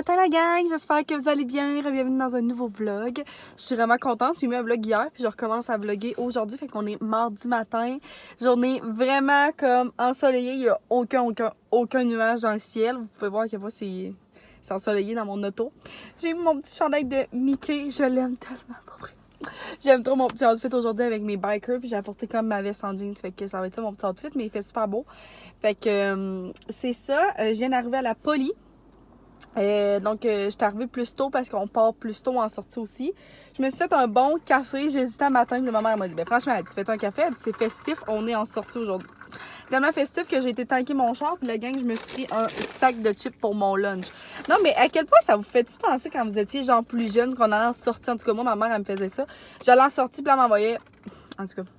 Salut la gang, j'espère que vous allez bien, bienvenue dans un nouveau vlog. Je suis vraiment contente, j'ai mis un vlog hier puis je recommence à vlogger aujourd'hui, fait qu'on est mardi matin. Journée vraiment comme ensoleillée, il n'y a aucun nuage dans le ciel. Vous pouvez voir que moi c'est ensoleillé dans mon auto. J'ai mis mon petit chandail de Mickey, je l'aime tellement pour vrai. J'aime trop mon petit outfit aujourd'hui avec mes bikers puis j'ai apporté comme ma veste en jeans, fait que ça va être ça mon petit outfit, mais il fait super beau. Fait que c'est ça, je viens d'arriver à la Poly. Donc, je suis arrivée plus tôt parce qu'on part plus tôt en sortie aussi. Je me suis fait un bon café. J'hésitais un matin. Puis ma mère m'a dit, ben franchement, elle dit, fais un café. Elle dit, c'est festif. On est en sortie aujourd'hui. Tellement festif que j'ai été tanker mon char. Puis la gang, je me suis pris un sac de chips pour mon lunch. Non, mais à quel point ça vous fait-tu penser quand vous étiez genre plus jeune qu'on allait en sortie? En tout cas, moi, ma mère, elle me faisait ça. J'allais en sortie, puis elle m'envoyait. En tout cas.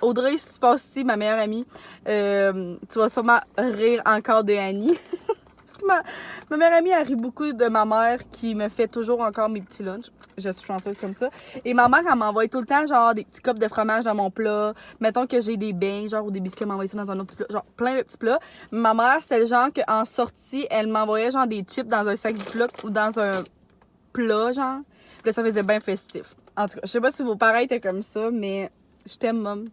Audrey, si tu passes ici, ma meilleure amie, tu vas sûrement rire encore de Annie. Parce que ma meilleure amie, elle rit beaucoup de ma mère qui me fait toujours encore mes petits lunchs. Je suis chanceuse comme ça. Et ma mère, elle m'envoie tout le temps, genre, des petits copes de fromage dans mon plat. Mettons que j'ai des bains, genre, ou des biscuits, elle m'envoie ça dans un autre petit plat. Genre, plein de petits plats. Ma mère, c'était le genre qu'en sortie, elle m'envoyait, genre, des chips dans un sac Ziploc ou dans un plat, genre. Puis là, ça faisait bien festif. En tout cas, je sais pas si vos parents étaient comme ça, mais je t'aime, maman.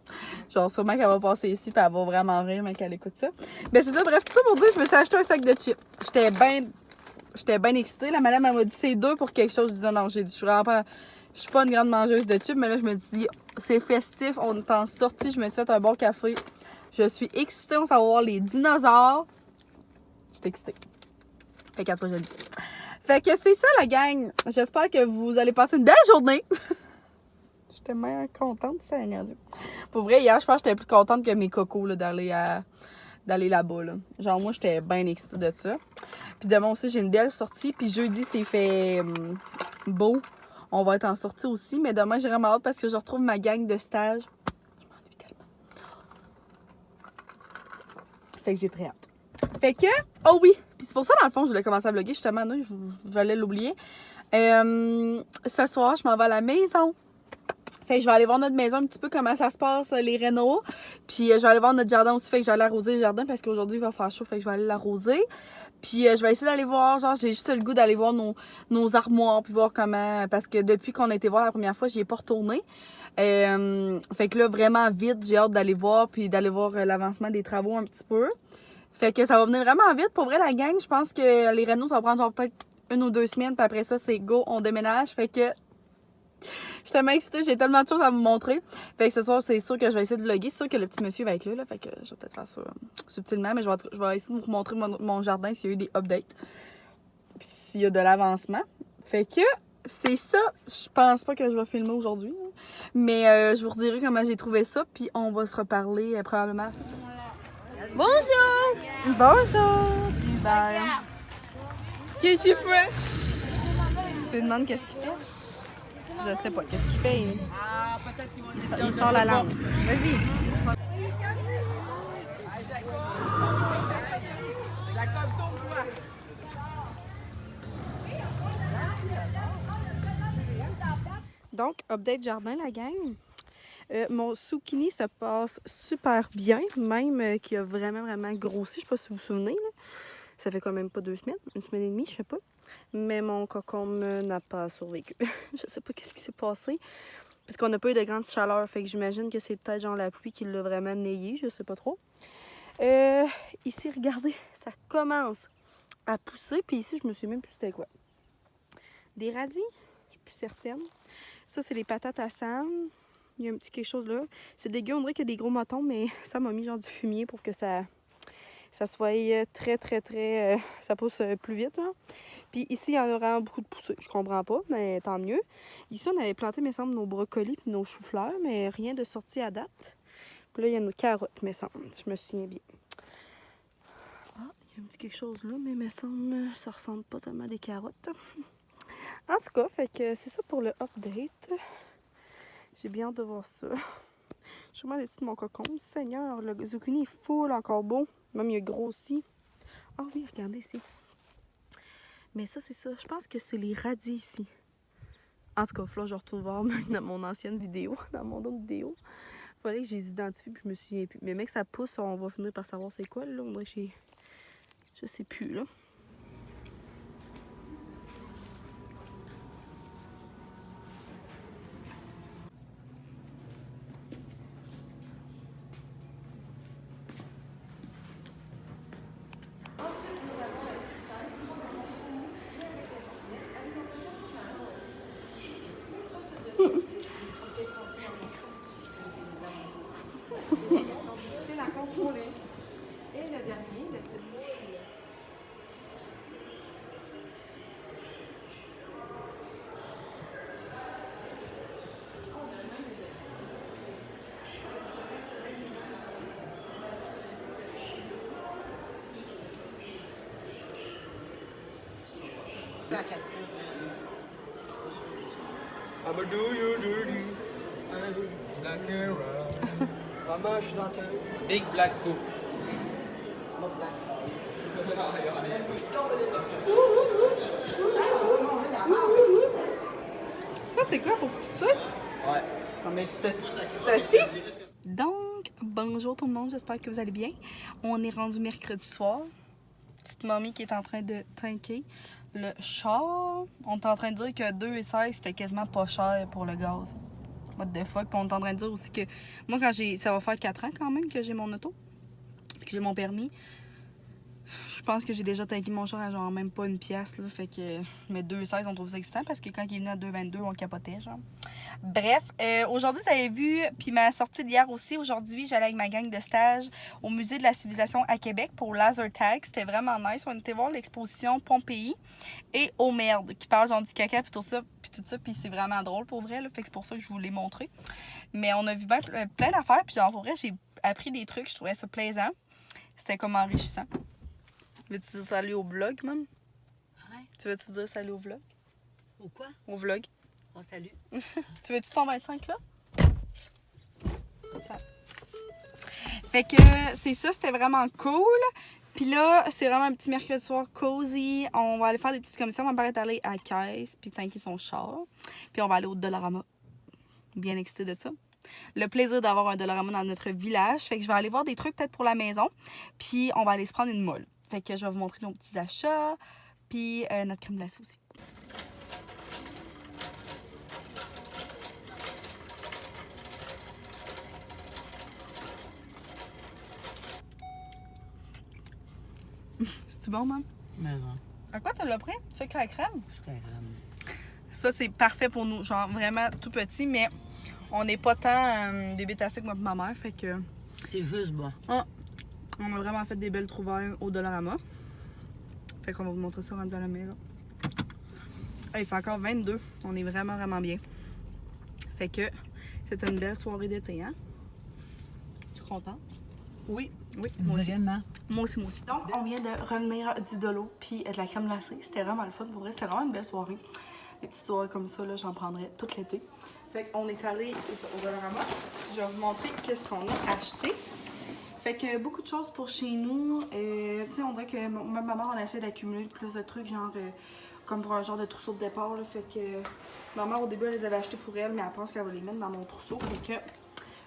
Genre, sûrement qu'elle va passer ici puis elle va vraiment rire, mais qu'elle écoute ça. Mais c'est ça, bref, tout ça pour dire, je me suis acheté un sac de chips. J'étais bien excitée. La madame, elle m'a dit, c'est 2 pour quelque chose. Je dis, non, j'ai dit, je suis vraiment pas, je suis pas une grande mangeuse de chips, mais là, je me dis, c'est festif, on est en sortie, je me suis fait un bon café. Je suis excitée, on s'en va voir les dinosaures. J'étais excitée. Fait qu'après, je le dis. Fait que c'est ça, la gang. J'espère que vous allez passer une belle journée. J'étais bien contente, Seigneur Dieu. Pour vrai, hier, je pense que j'étais plus contente que mes cocos là, d'aller là-bas. Là. Genre, moi, j'étais bien excitée de ça. Puis demain aussi, j'ai une belle sortie. Puis jeudi, c'est fait beau. On va être en sortie aussi. Mais demain, j'ai vraiment hâte parce que je retrouve ma gang de stage. Je m'ennuie tellement. Fait que j'ai très hâte. Fait que, oh oui! Puis c'est pour ça, dans le fond, je voulais commencer à vlogger. Justement, là, j'allais l'oublier. Ce soir, je m'en vais à la maison. Fait que je vais aller voir notre maison un petit peu comment ça se passe, les rénaux. Puis je vais aller voir notre jardin aussi. Fait que je vais aller arroser le jardin parce qu'aujourd'hui il va faire chaud. Fait que je vais aller l'arroser. Puis je vais essayer d'aller voir, genre j'ai juste le goût d'aller voir nos armoires. Puis voir comment. Parce que depuis qu'on a été voir la première fois, j'y ai pas retourné. Fait que là, vraiment vite, j'ai hâte d'aller voir. Puis d'aller voir l'avancement des travaux un petit peu. Fait que ça va venir vraiment vite. Pour vrai, la gang, je pense que les rénaux, ça va prendre genre peut-être 1 ou 2 semaines. Puis après ça, c'est go, on déménage. Fait que je suis tellement excitée, j'ai tellement de choses à vous montrer. Fait que ce soir, c'est sûr que je vais essayer de vlogger. C'est sûr que le petit monsieur va être là. Fait que je vais peut-être faire ça subtilement. Mais je vais essayer de vous montrer mon jardin s'il y a eu des updates. Puis s'il y a de l'avancement. Fait que c'est ça. Je pense pas que je vais filmer aujourd'hui. Mais je vous redirai comment j'ai trouvé ça. Puis on va se reparler probablement. Ça. Bonjour! Bonjour! Divers. Qu'est-ce que tu fais? Tu lui demandes qu'est-ce qu'il fait? Je sais pas. Qu'est-ce qu'il fait? Il sort la langue. Vas-y. Jacob, tourne-toi! Donc, update jardin, la gang. Mon zucchini se passe super bien, même qu'il a vraiment grossi. Je sais pas si vous vous souvenez. Là. Ça fait quand même pas 2 semaines, 1 semaine et demie, je sais pas. Mais mon concombre n'a pas survécu. Je sais pas qu'est-ce qui s'est passé. Parce qu'on n'a pas eu de grande chaleur. Fait que j'imagine que c'est peut-être genre la pluie qui l'a vraiment nayé. Je sais pas trop. Ici, regardez, ça commence à pousser. Puis ici, je me suis même plus c'était quoi. Des radis, je suis plus certaine. Ça, c'est les patates à Sam. Il y a un petit quelque chose là. C'est dégueu, on dirait qu'il y a des gros motons, mais ça m'a mis genre du fumier pour que ça soit très, ça pousse plus vite. Là. Puis ici, il y en a vraiment beaucoup de poussées. Je comprends pas, mais tant mieux. Ici, on avait planté, me semble, nos brocolis puis nos choux-fleurs, mais rien de sorti à date. Puis là, il y a nos carottes, me semble, si je me souviens bien. Ah, il y a un petit quelque chose là, mais me semble, ça ressemble pas tellement à des carottes. En tout cas, fait que c'est ça pour le update. J'ai bien hâte de voir ça. Je suis vraiment déçue de mon cocon. Seigneur, le zucchini est full, encore beau. Même il a grossi. Ah oui, regardez ici. Mais ça, c'est ça. Je pense que c'est les radis ici. En tout cas, là, je retourne voir dans mon ancienne vidéo, dans mon autre vidéo. Fallait que je les identifie puis je me souviens plus. Mais mec, ça pousse, on va finir par savoir c'est quoi. Là, on dirait que je sais plus, là. I'ma do you dirty. Black and white. Maman, je suis dans ta Big Black Cook. Ça, c'est quoi pour pisser? Ouais. Non, mais tu t'assis? Donc, bonjour tout le monde, j'espère que vous allez bien. On est rendu mercredi soir. Petite mamie qui est en train de trinquer le char. On est en train de dire que 2,16 c'était quasiment pas cher pour le gaz. What the fuck? Puis on est en train de dire aussi que moi, quand j'ai. Ça va faire 4 ans quand même que j'ai mon auto. Puis que j'ai mon permis. Je pense que j'ai déjà tanké mon char à genre même pas une pièce, là. Fait que. Mais 2,16 on trouve ça excitant parce que quand il est venu à 2,22 on capotait, genre. Bref, aujourd'hui, vous avez vu, puis ma sortie d'hier aussi, aujourd'hui, j'allais avec ma gang de stage au Musée de la civilisation à Québec pour Laser Tag. C'était vraiment nice. On était voir l'exposition Pompéi et Oh merde, qui parle genre du caca puis tout ça, puis c'est vraiment drôle pour vrai, là. Fait que c'est pour ça que je vous l'ai montré. Mais on a vu plein d'affaires, puis genre pour vrai, j'ai appris des trucs, je trouvais ça plaisant. C'était comme enrichissant. Veux-tu dire salut au vlog, même? Ouais. Tu veux-tu dire salut au vlog? Ou quoi? Au vlog. Oh, salut. Tu veux-tu ton 25 là? Ça. Fait que c'est ça, c'était vraiment cool. Puis là, c'est vraiment un petit mercredi soir cozy. On va aller faire des petites commissions. Ma mère est allée à la caisse, puis tanker son char. Puis on va aller au Dollarama. Bien excitée de ça. Le plaisir d'avoir un Dollarama dans notre village. Fait que je vais aller voir des trucs peut-être pour la maison. Puis on va aller se prendre une molle. Fait que je vais vous montrer nos petits achats. Puis notre crème glacée aussi. C'est-tu bon, maman? Mais À quoi tu l'as pris? Tu sais que la crème? je suis crème. Ça, c'est parfait pour nous. Genre, vraiment tout petit, mais on n'est pas tant bébétassés que moi et ma mère. Fait que. C'est juste bon. Ah, on a vraiment fait des belles trouvailles au Dollarama. Fait qu'on va vous montrer ça rendu à la maison. Ah, il fait encore 22. On est vraiment, vraiment bien. Fait que c'était une belle soirée d'été, hein? Tu es content? Oui. Oui, moi aussi. Vraiment. Moi aussi, moi aussi. Donc, on vient de revenir du dolo puis de la crème glacée. C'était vraiment le fun. Pour vrai, c'était vraiment une belle soirée. Des petites soirées comme ça, là, j'en prendrais tout l'été. Fait qu'on est allé, c'est ça, au Dollarama. Je vais vous montrer qu'est-ce qu'on a acheté. Fait que beaucoup de choses pour chez nous. Tu sais, on dirait que même ma maman, on essaie d'accumuler plus de trucs, genre comme pour un genre de trousseau de départ. Là. Fait que ma mère, au début, elle les avait achetés pour elle, mais elle pense qu'elle va les mettre dans mon trousseau. Fait que,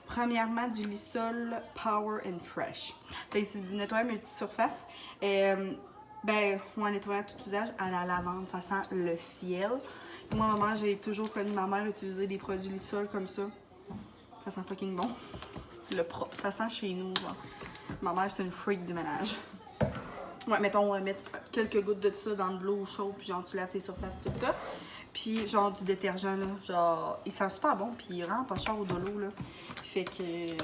premièrement, du Lysol Power and Fresh. Fait que c'est du nettoyage multisurface. Ben, moi, nettoyant tout usage à la lavande, ça sent le ciel. Moi, maman, j'ai toujours connu ma mère utiliser des produits Lysol comme ça. Ça sent fucking bon. Le propre, ça sent chez nous, genre. Ma mère, c'est une freak du ménage. Ouais, mettons, on va mettre quelques gouttes de ça dans de l'eau chaude, puis genre, tu laves tes surfaces, tout ça. Puis, genre, du détergent, là. Genre, il sent super bon, puis il rend pas cher au dolo, là. Fait que. Je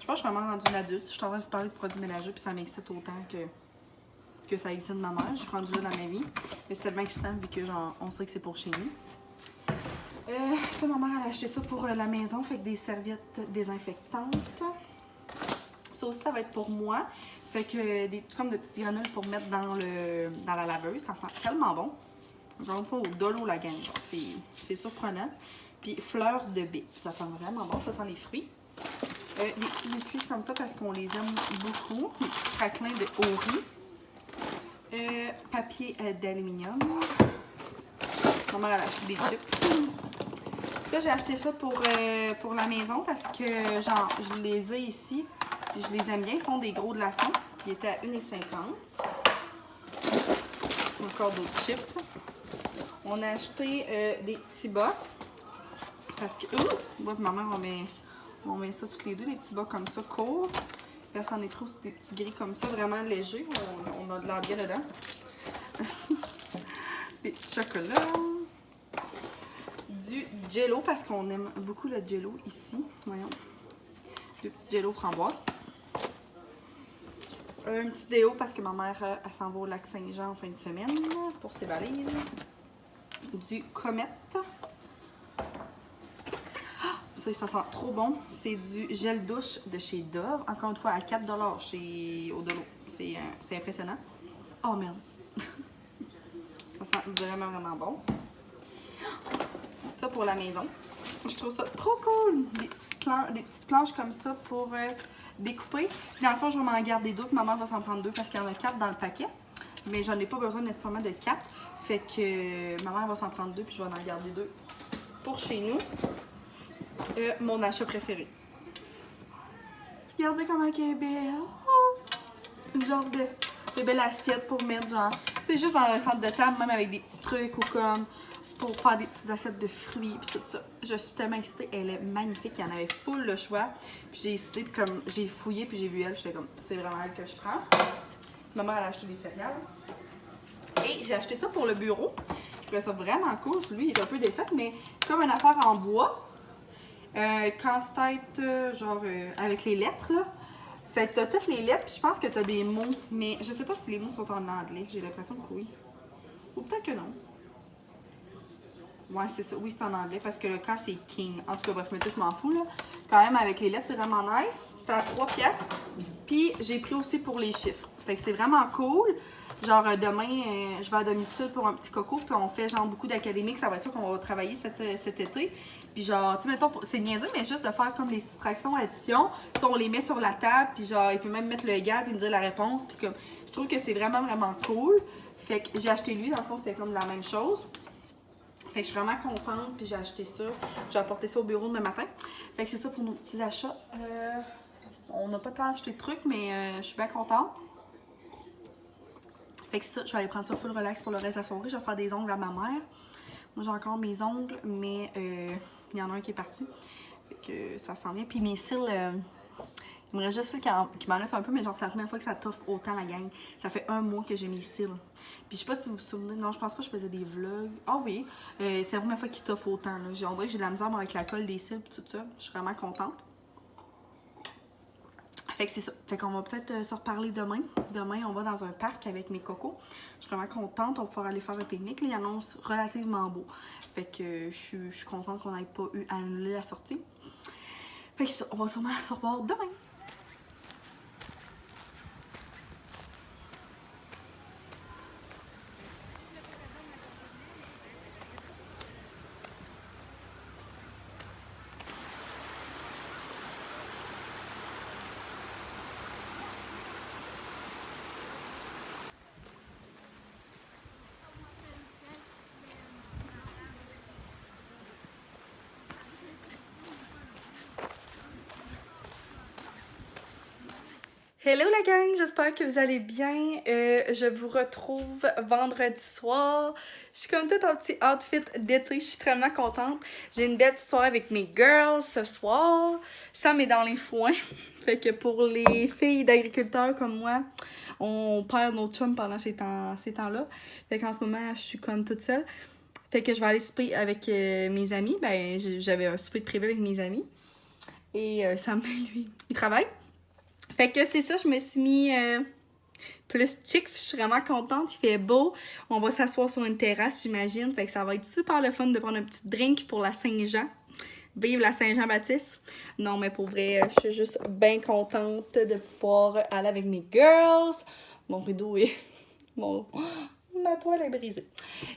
pense que je suis vraiment rendue une adulte. Je suis en train de vous parler de produits ménagers, puis ça m'excite autant que ça excite ma mère. Je suis rendue là dans ma vie. Mais c'est tellement excitant, vu que, genre, on sait que c'est pour chez nous. Ça, ma mère, elle a acheté ça pour la maison, fait que des serviettes désinfectantes. Ça aussi, ça va être pour moi. Fait que comme de petites granules pour mettre dans la laveuse. Ça sent tellement bon. Encore une fois, au dolo, la gang. C'est surprenant. Puis fleurs de baie. Ça sent vraiment bon. Ça sent les fruits. Des petits biscuits comme ça parce qu'on les aime beaucoup. Des petits craquelins de Ori. Papier d'aluminium. Ma mère, elle a acheté des chips. Ça, j'ai acheté ça pour la maison parce que, genre, je les ai ici. Je les aime bien. Ils font des gros glaçons. Ils étaient à 1,50 $. Encore d'autres chips. On a acheté des petits bas. Parce que, moi et ma mère, on met ça tous les deux. Des petits bas comme ça, courts. Personne n'est trop, c'est des petits gris comme ça, vraiment légers. On a de l'air bien dedans. Des petits chocolats. Du jello parce qu'on aime beaucoup le jello ici. Voyons. Deux petits jello framboises. Un petit déo parce que ma mère elle s'en va au lac Saint-Jean en fin de semaine pour ses valises. Du Comet. Ça sent trop bon. C'est du gel douche de chez Dove. Encore une fois, à 4 $ au Dolo. C'est impressionnant. Oh merde. Ça sent vraiment, vraiment bon. Ça pour la maison. Je trouve ça trop cool. Des petites planches comme ça pour découper. Puis dans le fond, je vais m'en garder d'autres. Maman va s'en prendre 2 parce qu'il y en a 4 dans le paquet. Mais j'en ai pas besoin nécessairement de 4. Fait que ma mère va s'en prendre 2 puis je vais en garder 2 pour chez nous. Mon achat préféré. Regardez comment elle est belle. Oh! Une genre de belle assiette pour mettre genre. C'est juste dans un centre de table, même avec des petits trucs ou comme pour faire des petites assiettes de fruits et tout ça. Je suis tellement excitée. Elle est magnifique. Il y en avait full le choix. Puis j'ai décidé, comme j'ai fouillé puis j'ai vu elle. J'étais comme, c'est vraiment elle que je prends. Ma mère elle a acheté des céréales. Et j'ai acheté ça pour le bureau. Je trouvais ça vraiment cool. Lui, il est un peu défait, mais c'est comme une affaire en bois. Casse-tête, genre avec les lettres là. Fait que t'as toutes les lettres, puis je pense que t'as des mots, mais je sais pas si les mots sont en anglais. J'ai l'impression que oui. Ou peut-être que non. Ouais, c'est ça. Oui, c'est en anglais parce que le cas c'est King. En tout cas, bref, mais tout, je m'en fous là. Quand même, avec les lettres, c'est vraiment nice. C'était à 3 piastres. Puis j'ai pris aussi pour les chiffres. Fait que c'est vraiment cool. Genre, demain, je vais à domicile pour un petit coco, puis on fait genre beaucoup d'académiques. Ça va être ça qu'on va travailler cet été. Puis genre, tu sais, mettons, c'est niaiseux, mais juste de faire comme les soustractions, additions. Tu sais, on les met sur la table, puis genre, il peut même mettre le égal, puis me dire la réponse. Puis comme, je trouve que c'est vraiment, vraiment cool. Fait que j'ai acheté lui, dans le fond, c'était comme la même chose. Fait que je suis vraiment contente, puis j'ai acheté ça. Je vais apporter ça au bureau demain matin. Fait que c'est ça pour nos petits achats. On n'a pas tant acheté de trucs, mais je suis bien contente. Fait que c'est ça, je vais aller prendre ça full relax pour le reste de la soirée. Je vais faire des ongles à ma mère. Moi, j'ai encore mes ongles, mais il y en a un qui est parti. Fait que ça s'en vient. Puis mes cils, il me reste juste ceux qui m'en reste un peu, mais genre, c'est la première fois que ça toffe autant la gang. Ça fait 1 mois que j'ai mes cils. Puis je sais pas si vous vous souvenez, non, je pense pas que je faisais des vlogs. Ah oui, c'est la première fois qu'ils toffent autant. Là. On dirait que j'ai de la misère avec la colle des cils et tout ça. Je suis vraiment contente. Fait que c'est ça. Fait qu'on va peut-être se reparler demain. Demain, on va dans un parc avec mes cocos. Je suis vraiment contente. On va pouvoir aller faire un pique-nique. Il annonce relativement beau. Fait que je suis contente qu'on n'ait pas eu à annuler la sortie. Fait que c'est ça. On va sûrement se revoir demain. Hello la gang, j'espère que vous allez bien. Je vous retrouve vendredi soir. Je suis comme toute en petit outfit d'été, je suis tellement contente. J'ai une belle petite soirée avec mes girls ce soir. Sam est dans les foins. Fait que pour les filles d'agriculteurs comme moi, on perd nos chums pendant ces temps-là. Fait qu'en ce moment, je suis comme toute seule. Fait que je vais aller souper avec mes amis. Ben, j'avais un souper de prévu avec mes amis. Et Sam, lui, il travaille. Fait que c'est ça, je me suis mis plus chicks, je suis vraiment contente, il fait beau. On va s'asseoir sur une terrasse, j'imagine. Fait que ça va être super le fun de prendre un petit drink pour la Saint-Jean. Vive la Saint-Jean-Baptiste. Non, mais pour vrai, je suis juste bien contente de pouvoir aller avec mes girls. Mon rideau est... Ma toile est brisée.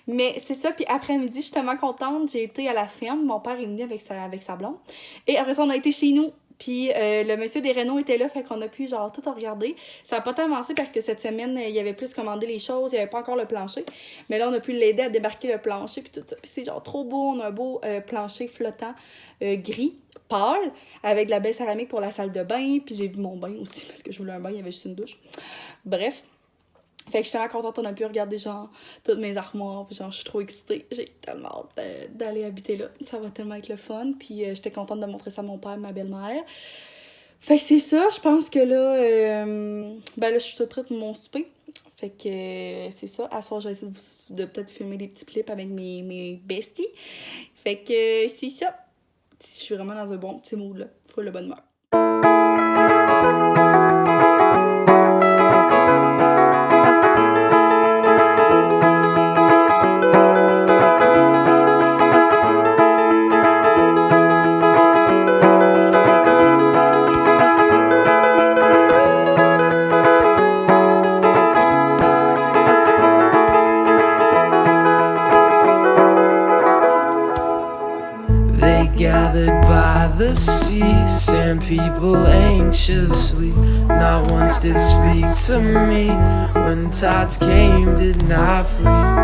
Mais c'est ça, puis après-midi, je suis tellement contente. J'ai été à la ferme, mon père est venu avec sa blonde. Et après ça, on a été chez nous. Puis le monsieur des Rénaux était là, fait qu'on a pu genre tout regarder. Ça n'a pas tant avancé parce que cette semaine, il y avait plus commandé les choses, il n'y avait pas encore le plancher. Mais là, on a pu l'aider à débarquer le plancher, puis tout ça. Puis c'est genre trop beau, on a un beau plancher flottant gris, pâle, avec de la belle céramique pour la salle de bain. Puis j'ai vu mon bain aussi, parce que je voulais un bain, il y avait juste une douche. Bref. Fait que je suis tellement contente, on a pu regarder genre toutes mes armoires, puis genre je suis trop excitée. J'ai tellement hâte d'aller habiter là. Ça va tellement être le fun, puis j'étais contente de montrer ça à mon père et ma belle-mère. Fait que c'est ça, je pense que là, ben là je suis toute prête pour mon souper. Fait que c'est ça, à ce soir je vais essayer de peut-être filmer des petits clips avec mes besties. Fait que c'est ça. Je suis vraiment dans un bon petit mood là, faut le bonne humeur. gathered by the sea, sand people anxiously. Not once did speak to me. When tides came, did not flee.